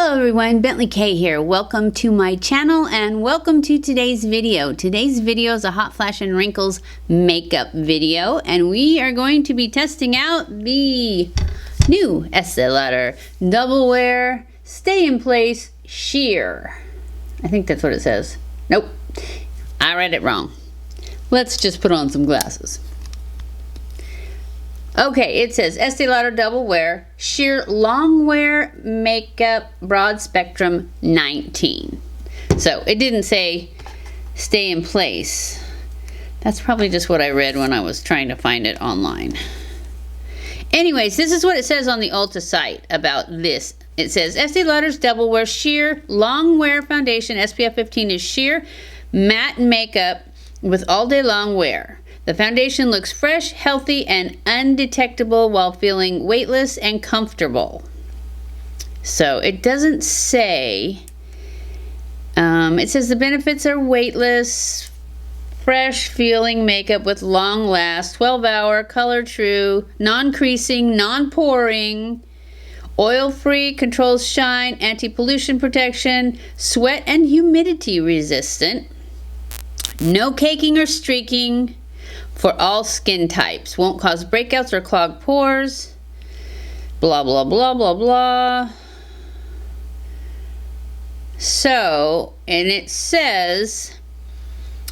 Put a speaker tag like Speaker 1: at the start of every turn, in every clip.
Speaker 1: Hello everyone, BentlyK here. Welcome to my channel and welcome to today's video. Today's video is a Hot Flash and Wrinkles makeup video, and we are going to be testing out the new Estee Lauder Double Wear Stay in Place Sheer. I think that's what it says. Nope, I read it wrong. Let's just put on some glasses. Okay, it says Estee Lauder Double Wear Sheer Long Wear Makeup Broad Spectrum 19. So it didn't say stay in place. That's probably just what I read when I was trying to find it online. Anyways, this is what it says on the Ulta site about this. It says Estee Lauder's Double Wear Sheer Long Wear Foundation SPF 15 is sheer matte makeup with all day long wear. The foundation looks fresh, healthy, and undetectable while feeling weightless and comfortable. So it doesn't say, it says the benefits are weightless, fresh feeling makeup with long last, 12-hour, color true, non-creasing, non-poring, oil-free, controls shine, anti-pollution protection, sweat and humidity resistant, no caking or streaking, for all skin types, won't cause breakouts or clogged pores, blah, blah, blah, blah, blah. So, and it says,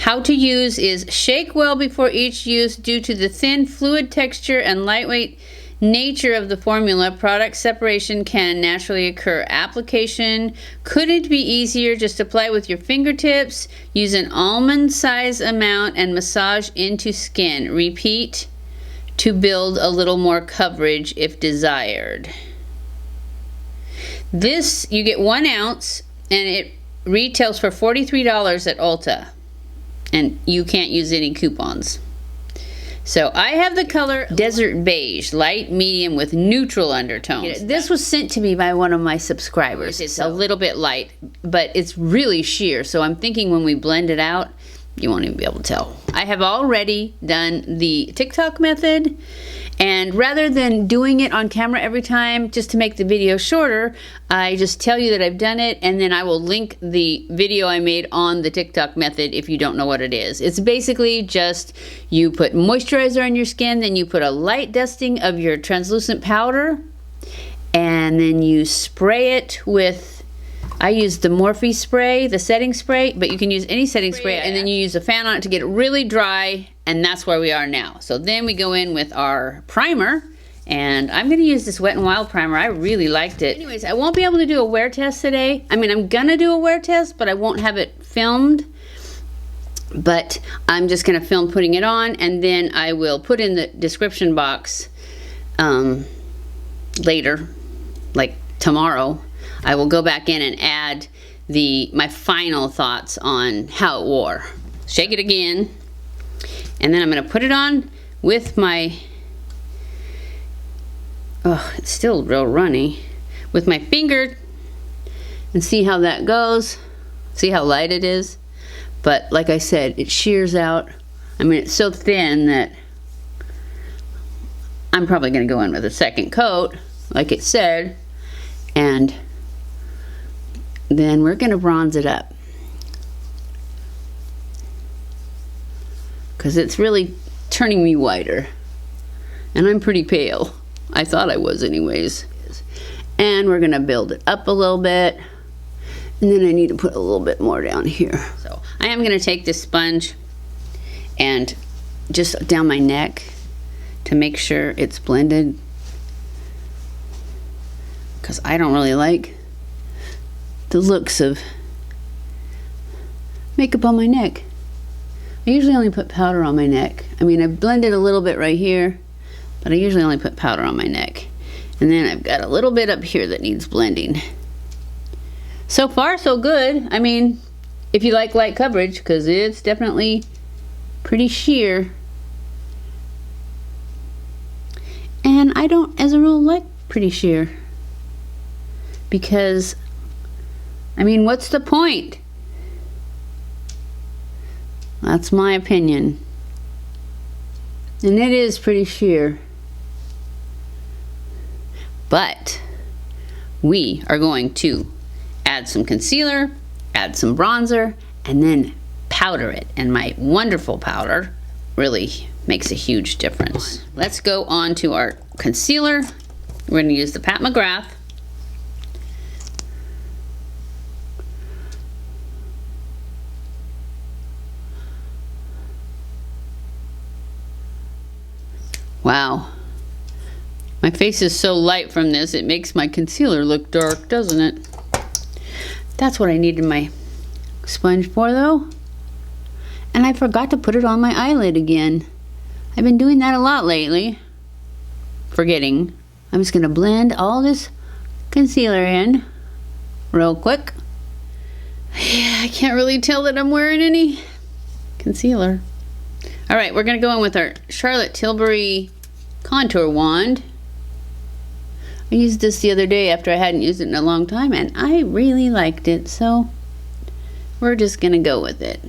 Speaker 1: how to use is shake well before each use due to the thin fluid texture and lightweight nature of the formula. Product separation can naturally occur. Application couldn't be easier. Just apply with your fingertips. Use an almond size amount and massage into skin. Repeat to build a little more coverage if desired. This, you get 1 ounce and it retails for $43 at Ulta. And you can't use any coupons. So I have the color Desert Beige, light medium with neutral undertones. This was sent to me by one of my subscribers. It's a little bit light, but it's really sheer. So I'm thinking when we blend it out, you won't even be able to tell. I have already done the TikTok method, and rather than doing it on camera every time just to make the video shorter, I just tell you that I've done it, and then I will link the video I made on the TikTok method if you don't know what it is. It's basically just you put moisturizer on your skin, then you put a light dusting of your translucent powder, and then you spray it with, I use the Morphe spray, the setting spray, but you can use any setting spray, and then you use a fan on it to get it really dry, and that's where we are now. So then we go in with our primer, and I'm gonna use this Wet n Wild primer. I really liked it. Anyways, I won't be able to do a wear test today. I mean, I'm gonna do a wear test, but I won't have it filmed. But I'm just gonna film putting it on, and then I will put in the description box later, like tomorrow. I will go back in and add my final thoughts on how it wore. Shake it again, and then I'm going to put it on with my, oh, it's still real runny, with my finger, and see how that goes. See how light it is? But like I said, it shears out. I mean, it's so thin that I'm probably going to go in with a second coat, like it said, and then we're going to bronze it up, because it's really turning me whiter, and I'm pretty pale. I thought I was anyways. And we're going to build it up a little bit, and then I need to put a little bit more down here. So I am going to take this sponge and just down my neck to make sure it's blended, because I don't really like the looks of makeup on my neck. I usually only put powder on my neck. I mean, I've blended a little bit right here, but I usually only put powder on my neck. And then I've got a little bit up here that needs blending. So far, so good. I mean, if you like light coverage, because it's definitely pretty sheer. And I don't, as a rule, like pretty sheer, because I mean, what's the point? That's my opinion. And it is pretty sheer. But we are going to add some concealer, add some bronzer, and then powder it. And my wonderful powder really makes a huge difference. Let's go on to our concealer. We're going to use the Pat McGrath. Wow. My face is so light from this, it makes my concealer look dark, doesn't it? That's what I needed my sponge for, though. And I forgot to put it on my eyelid again. I've been doing that a lot lately. Forgetting. I'm just going to blend all this concealer in real quick. Yeah, I can't really tell that I'm wearing any concealer. All right, we're going to go in with our Charlotte Tilbury contour wand. I used this the other day after I hadn't used it in a long time, and I really liked it, so we're just going to go with it.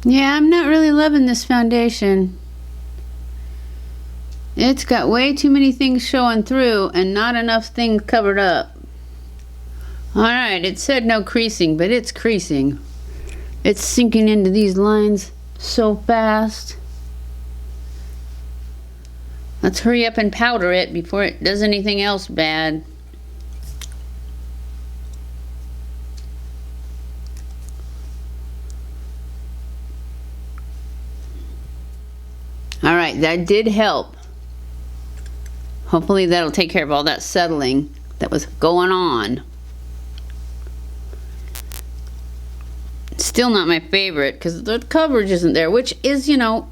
Speaker 1: Yeah, I'm not really loving this foundation. It's got way too many things showing through and not enough things covered up. Alright, it said no creasing, but it's creasing. It's sinking into these lines so fast. Let's hurry up and powder it before it does anything else bad. Alright, that did help. Hopefully that'll take care of all that settling that was going on. Still not my favorite because the coverage isn't there, which is, you know,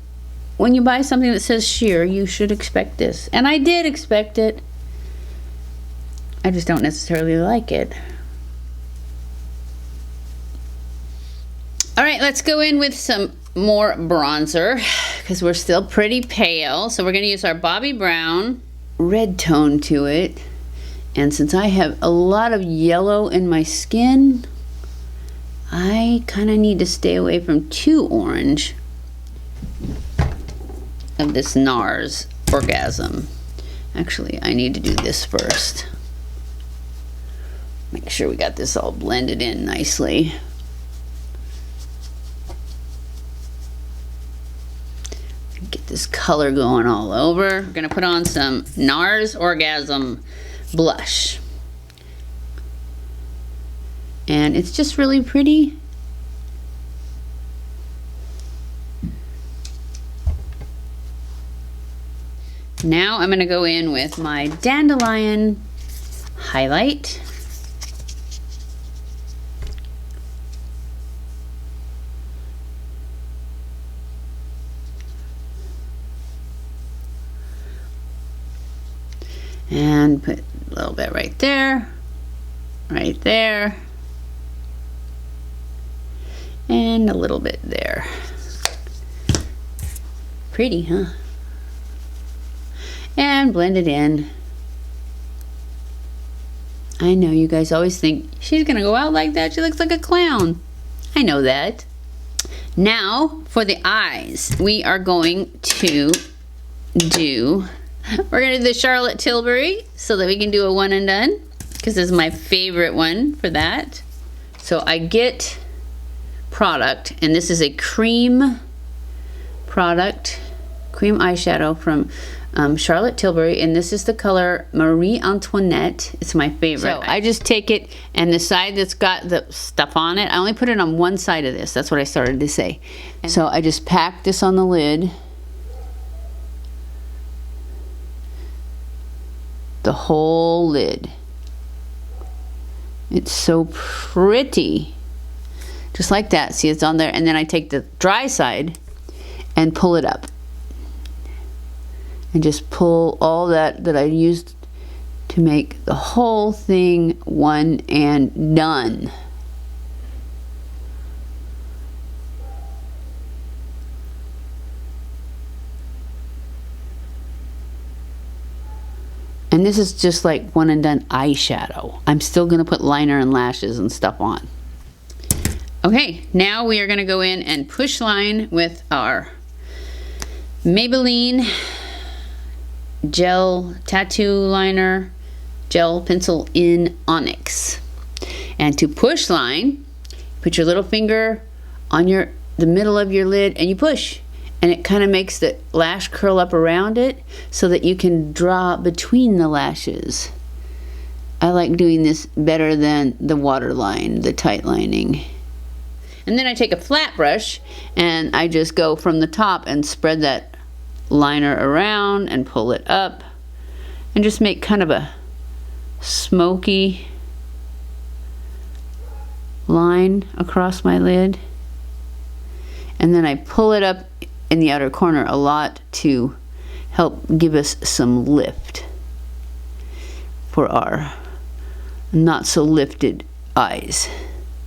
Speaker 1: when you buy something that says sheer, you should expect this. And I did expect it. I just don't necessarily like it. Alright, let's go in with some more bronzer because we're still pretty pale. So we're going to use our Bobbi Brown red tone to it. And since I have a lot of yellow in my skin, I kind of need to stay away from too orange of this NARS Orgasm. Actually, I need to do this first. Make sure we got this all blended in nicely. Get this color going all over. We're gonna put on some NARS Orgasm blush. And it's just really pretty. Now I'm gonna go in with my Dandelion highlight. And put a little bit right there, and a little bit there. Pretty, huh? And blend it in. I know you guys always think, she's gonna go out like that, she looks like a clown. I know that. Now, for the eyes, we are going to do, we're gonna do the Charlotte Tilbury so that we can do a one and done, because this is my favorite one for that. So I get product, and this is a cream product, cream eyeshadow from Charlotte Tilbury, and this is the color Marie Antoinette. It's my favorite. So I just take it, and the side that's got the stuff on it, I only put it on one side of this. That's what I started to say. So I just pack this on the lid. The whole lid. It's so pretty. Just like that. See, it's on there. And then I take the dry side and pull it up. And just pull all that I used to make the whole thing one and done. And this is just like one and done eyeshadow. I'm still going to put liner and lashes and stuff on. Okay, now we are going to go in and push line with our Maybelline gel tattoo liner gel pencil in Onyx. And to push line, put your little finger on the middle of your lid and you push, and it kind of makes the lash curl up around it so that you can draw between the lashes. I like doing this better than the water line, the tight lining. And then I take a flat brush and I just go from the top and spread that liner around and pull it up and just make kind of a smoky line across my lid. And then I pull it up in the outer corner a lot to help give us some lift for our not so lifted eyes.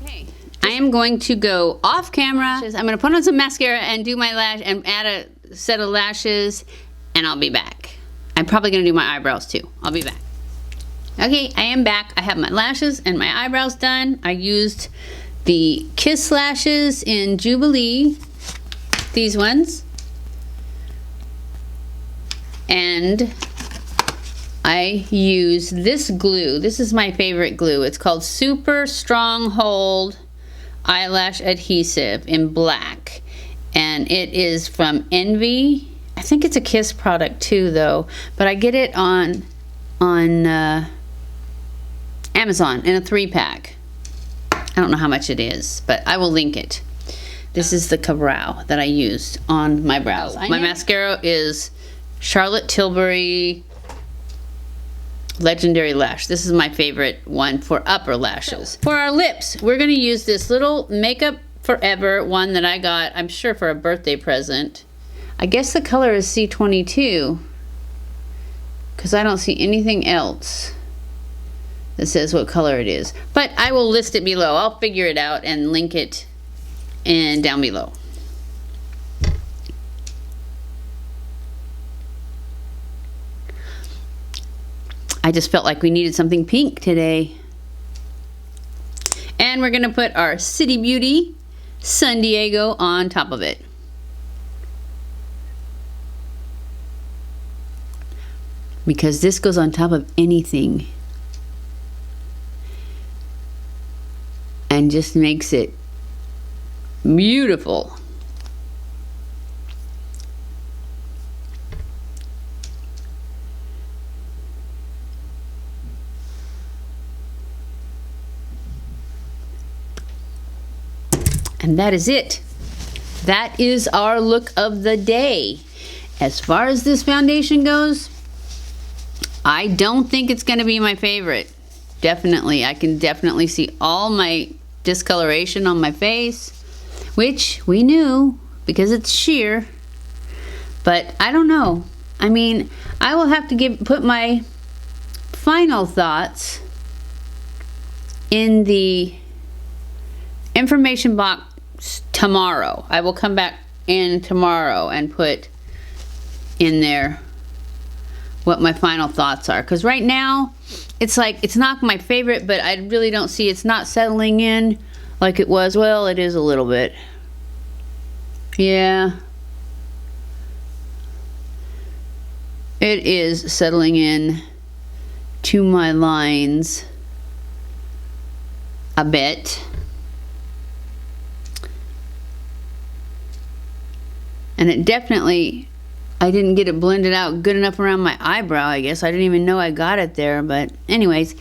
Speaker 1: Okay. I am going to go off camera. I'm going to put on some mascara and do my lash and add a set of lashes, and I'll be back. I'm probably going to do my eyebrows too. I'll be back. Okay, I am back. I have my lashes and my eyebrows done. I used the Kiss lashes in Jubilee, these ones, and I use this glue. This is my favorite glue. It's called Super Stronghold Eyelash Adhesive in black, and it is from Envy. I think it's a Kiss product too though, but I get it on Amazon in a 3-pack. I don't know how much it is, but I will link it. This is the brow that I used on my brows. My mascara is Charlotte Tilbury Legendary Lash. This is my favorite one for upper lashes. For our lips, we're going to use this little Makeup Forever one that I got, I'm sure, for a birthday present. I guess the color is C22 because I don't see anything else that says what color it is. But I will list it below. I'll figure it out and link it down below. I just felt like we needed something pink today. And we're gonna put our City Beauty San Diego on top of it. Because this goes on top of anything and just makes it beautiful. And that is it. That is our look of the day. As far as this foundation goes, I don't think it's gonna be my favorite. Definitely, I can definitely see all my discoloration on my face, which we knew because it's sheer, but I don't know. I mean, I will have to put my final thoughts in the information box tomorrow. I will come back in tomorrow and put in there what my final thoughts are, because right now it's like it's not my favorite, but I really don't see it's not settling in like it was. Well, it is a little bit. Yeah, it is settling in to my lines a bit. And it definitely, I didn't get it blended out good enough around my eyebrow, I guess. I didn't even know I got it there, but anyways,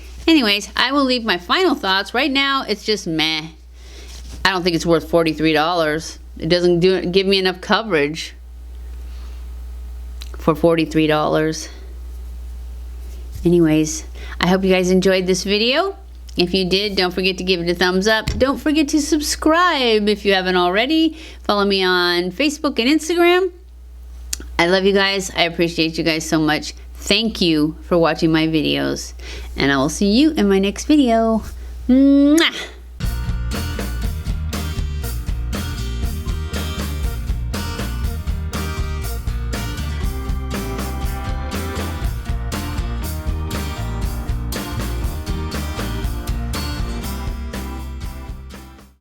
Speaker 1: I will leave my final thoughts. Right now, it's just meh. I don't think it's worth $43. It doesn't give me enough coverage for $43. Anyways, I hope you guys enjoyed this video. If you did, don't forget to give it a thumbs up. Don't forget to subscribe if you haven't already. Follow me on Facebook and Instagram. I love you guys. I appreciate you guys so much. Thank you for watching my videos. And I will see you in my next video. Mwah!